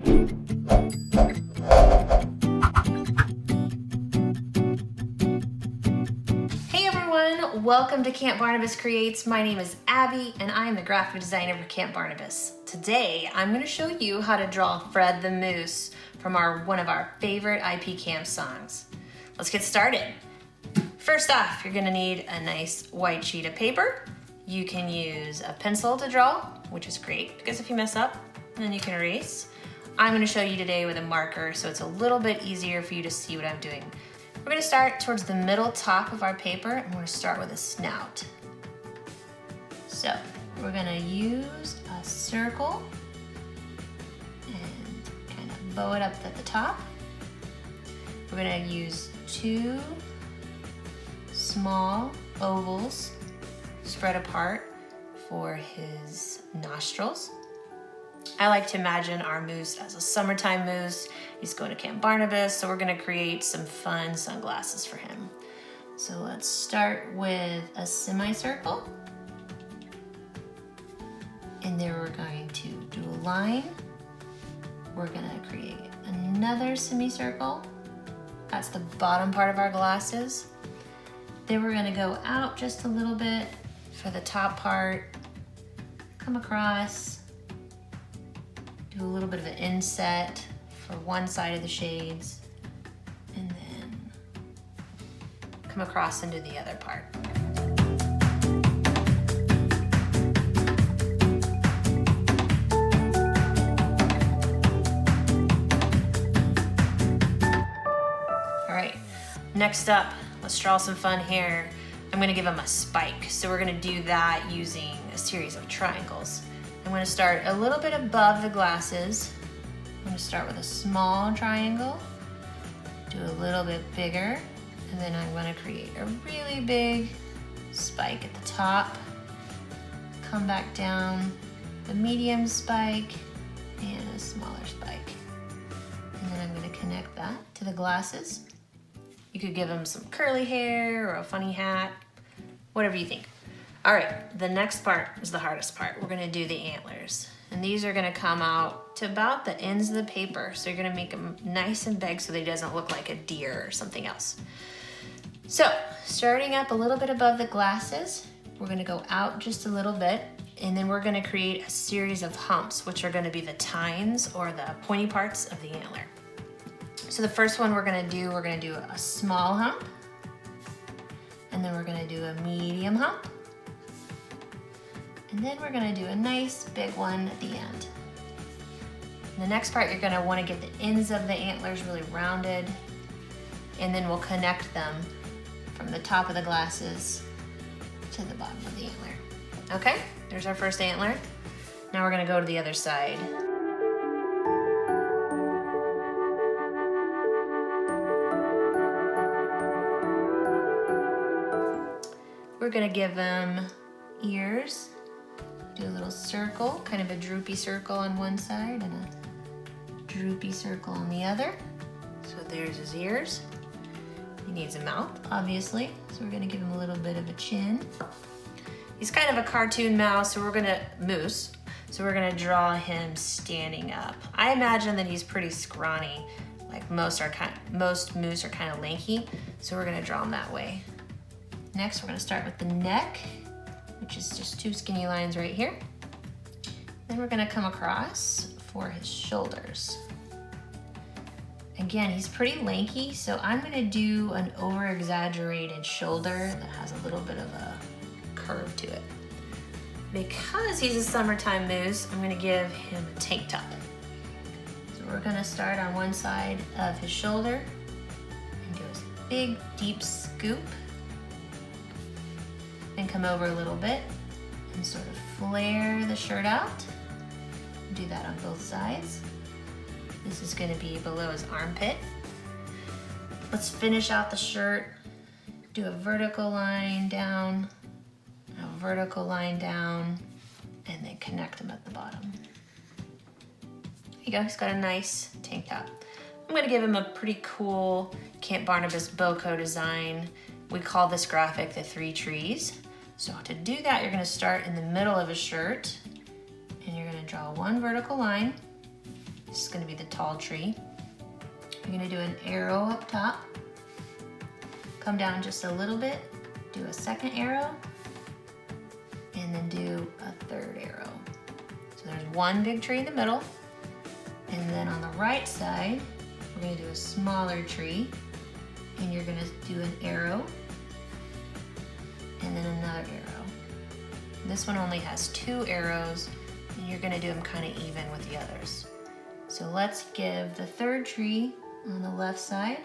Hey everyone, welcome to Camp Barnabas Creates. My name is Abby and I am the graphic designer for Camp Barnabas. Today I'm going to show you how to draw Fred the Moose from one of our favorite IP camp songs. Let's get started. First off, you're going to need a nice white sheet of paper. You can use a pencil to draw, which is great because if you mess up, then you can erase. I'm going to show you today with a marker so it's a little bit easier for you to see what I'm doing. We're going to start towards the middle top of our paper and we're going to start with a snout. So we're going to use a circle and kind of bow it up at the top. We're going to use two small ovals spread apart for his nostrils. I like to imagine our moose as a summertime moose. He's going to Camp Barnabas, so we're going to create some fun sunglasses for him. So let's start with a semicircle. And then we're going to do a line. We're going to create another semicircle. That's the bottom part of our glasses. Then we're going to go out just a little bit for the top part. Come across. Do a little bit of an inset for one side of the shades and then come across into the other part. All right, next up, let's draw some fun hair. I'm gonna give him a spike. So we're gonna do that using a series of triangles. I'm going to start a little bit above the glasses. I'm going to start with a small triangle, do a little bit bigger, and then I'm going to create a really big spike at the top, come back down, a medium spike, and a smaller spike. And then I'm going to connect that to the glasses. You could give them some curly hair or a funny hat, whatever you think. All right, the next part is the hardest part. We're gonna do the antlers. And these are gonna come out to about the ends of the paper. So you're gonna make them nice and big so they doesn't look like a deer or something else. So, starting up a little bit above the glasses, we're gonna go out just a little bit, and then we're gonna create a series of humps, which are gonna be the tines or the pointy parts of the antler. So the first one we're gonna do a small hump, and then we're gonna do a medium hump, and then we're gonna do a nice big one at the end. In the next part, you're gonna wanna get the ends of the antlers really rounded, and then we'll connect them from the top of the glasses to the bottom of the antler. Okay, there's our first antler. Now we're gonna go to the other side. We're gonna give them ears. Do a little circle, kind of a droopy circle on one side and a droopy circle on the other. So there's his ears. He needs a mouth, obviously. So we're gonna give him a little bit of a chin. He's kind of a cartoon mouse, so we're gonna draw him standing up. I imagine that he's pretty scrawny, like most moose are kind of lanky, so we're gonna draw him that way. Next, we're gonna start with the neck, which is just two skinny lines right here. Then we're gonna come across for his shoulders. Again, he's pretty lanky, so I'm gonna do an over-exaggerated shoulder that has a little bit of a curve to it. Because he's a summertime moose, I'm gonna give him a tank top. So we're gonna start on one side of his shoulder and do a big, deep scoop. And come over a little bit and sort of flare the shirt out. Do that on both sides. This is gonna be below his armpit. Let's finish out the shirt. Do a vertical line down, a vertical line down, and then connect them at the bottom. There you go, he's got a nice tank top. I'm gonna give him a pretty cool Camp Barnabas boco design. We call this graphic the 3 trees. So to do that, you're gonna start in the middle of a shirt and you're gonna draw one vertical line This is gonna be the tall tree. You're gonna do an arrow up top, come down just a little bit, do a second arrow, and then do a third arrow. So there's one big tree in the middle, and then on the right side, we're gonna do a smaller tree, and you're gonna do an arrow, and then another arrow. This one only has 2 arrows, and you're gonna do them kind of even with the others. So let's give the third tree on the left side,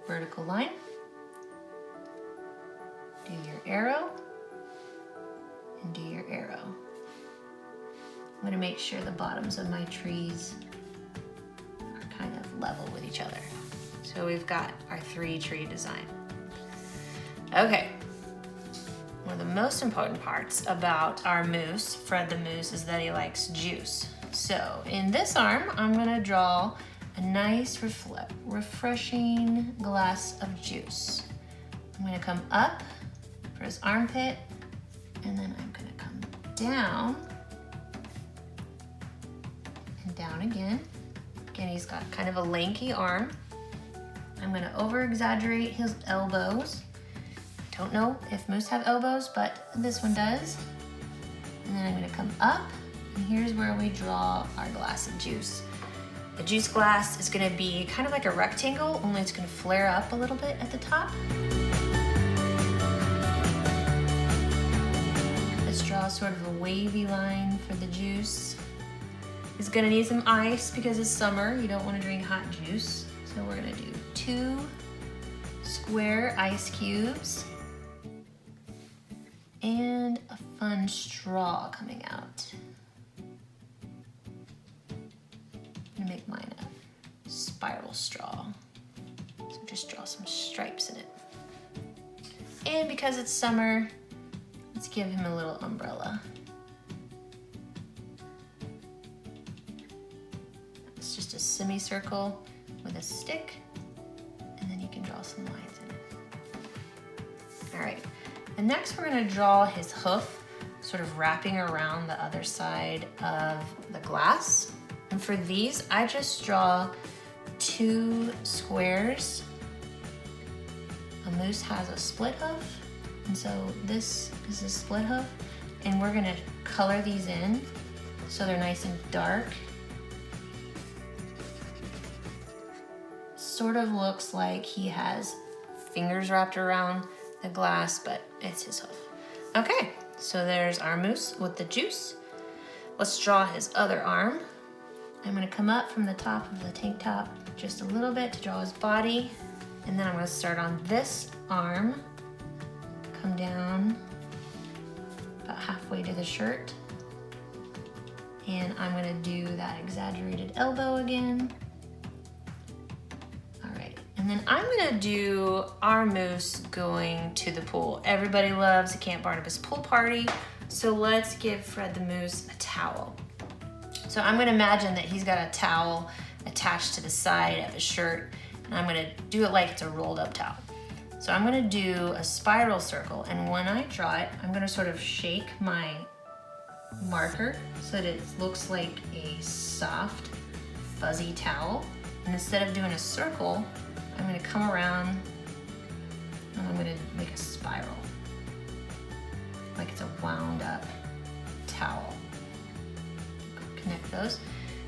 vertical line. Do your arrow, and do your arrow. I'm gonna make sure the bottoms of my trees are kind of level with each other. So we've got our 3-tree design. Okay, one of the most important parts about our moose, Fred the Moose, is that he likes juice. So in this arm, I'm gonna draw a nice refreshing glass of juice. I'm gonna come up for his armpit, and then I'm gonna come down and down again. Again, he's got kind of a lanky arm. I'm gonna over-exaggerate his elbows. Don't know if moose have elbows, but this one does. And then I'm gonna come up, and here's where we draw our glass of juice. The juice glass is gonna be kind of like a rectangle, only it's gonna flare up a little bit at the top. Let's draw sort of a wavy line for the juice. It's gonna need some ice because it's summer. You don't wanna drink hot juice. So we're gonna do 2 square ice cubes and a fun straw coming out. I'm gonna make mine a spiral straw. So just draw some stripes in it. And because it's summer, let's give him a little umbrella. It's just a semicircle with a stick, and then you can draw some lines in it. All right, and next we're gonna draw his hoof, sort of wrapping around the other side of the glass. And for these, I just draw 2 squares. A moose has a split hoof, and so this is a split hoof, and we're gonna color these in so they're nice and dark. Sort of looks like he has fingers wrapped around the glass, but it's his hoof. Okay, so there's our moose with the juice. Let's draw his other arm. I'm gonna come up from the top of the tank top just a little bit to draw his body, and then I'm gonna start on this arm, come down about halfway to the shirt, and I'm gonna do that exaggerated elbow again. And then I'm gonna do our moose going to the pool. Everybody loves a Camp Barnabas pool party, so let's give Fred the Moose a towel. So I'm gonna imagine that he's got a towel attached to the side of his shirt, and I'm gonna do it like it's a rolled up towel. So I'm gonna do a spiral circle, and when I draw it, I'm gonna sort of shake my marker so that it looks like a soft, fuzzy towel. And instead of doing a circle, I'm gonna come around and I'm gonna make a spiral, like it's a wound up towel. Connect those.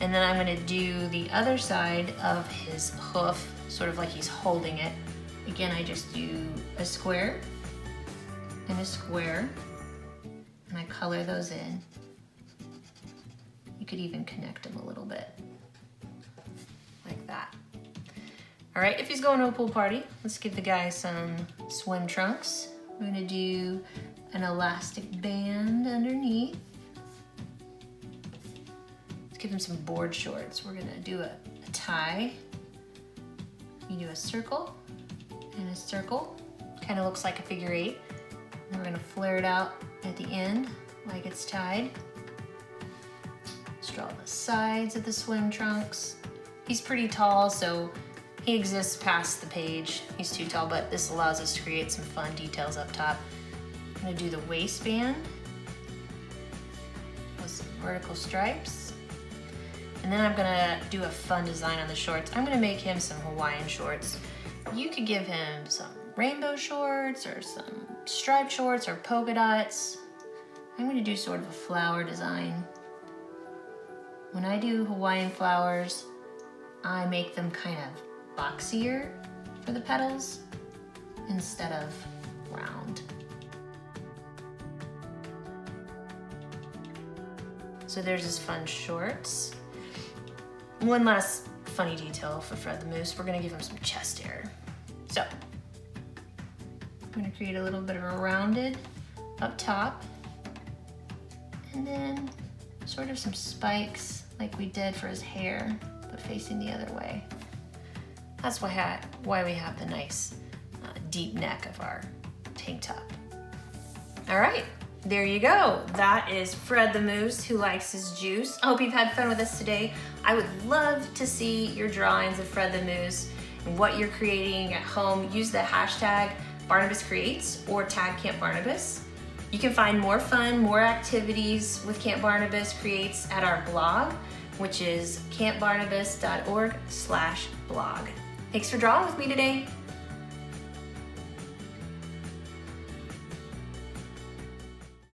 And then I'm gonna do the other side of his hoof, sort of like he's holding it. Again, I just do a square and a square, and I color those in. You could even connect them a little bit, like that. All right, if he's going to a pool party, let's give the guy some swim trunks. We're gonna do an elastic band underneath. Let's give him some board shorts. We're gonna do a tie. You do a circle and a circle. Kind of looks like a figure 8. And we're gonna flare it out at the end like it's tied. Let's draw the sides of the swim trunks. He's pretty tall, so he exists past the page. He's too tall, but this allows us to create some fun details up top. I'm gonna do the waistband with some vertical stripes. And then I'm gonna do a fun design on the shorts. I'm gonna make him some Hawaiian shorts. You could give him some rainbow shorts or some striped shorts or polka dots. I'm gonna do sort of a flower design. When I do Hawaiian flowers, I make them kind of boxier for the petals instead of round. So there's his fun shorts. One last funny detail for Fred the Moose, we're gonna give him some chest hair. So, I'm gonna create a little bit of a rounded up top, and then sort of some spikes like we did for his hair, but facing the other way. That's why we have the nice deep neck of our tank top. All right, there you go. That is Fred the Moose who likes his juice. I hope you've had fun with us today. I would love to see your drawings of Fred the Moose and what you're creating at home. Use the hashtag Barnabas Creates or tag Camp Barnabas. You can find more fun, more activities with Camp Barnabas Creates at our blog, which is campbarnabas.org/blog. Thanks for drawing with me today.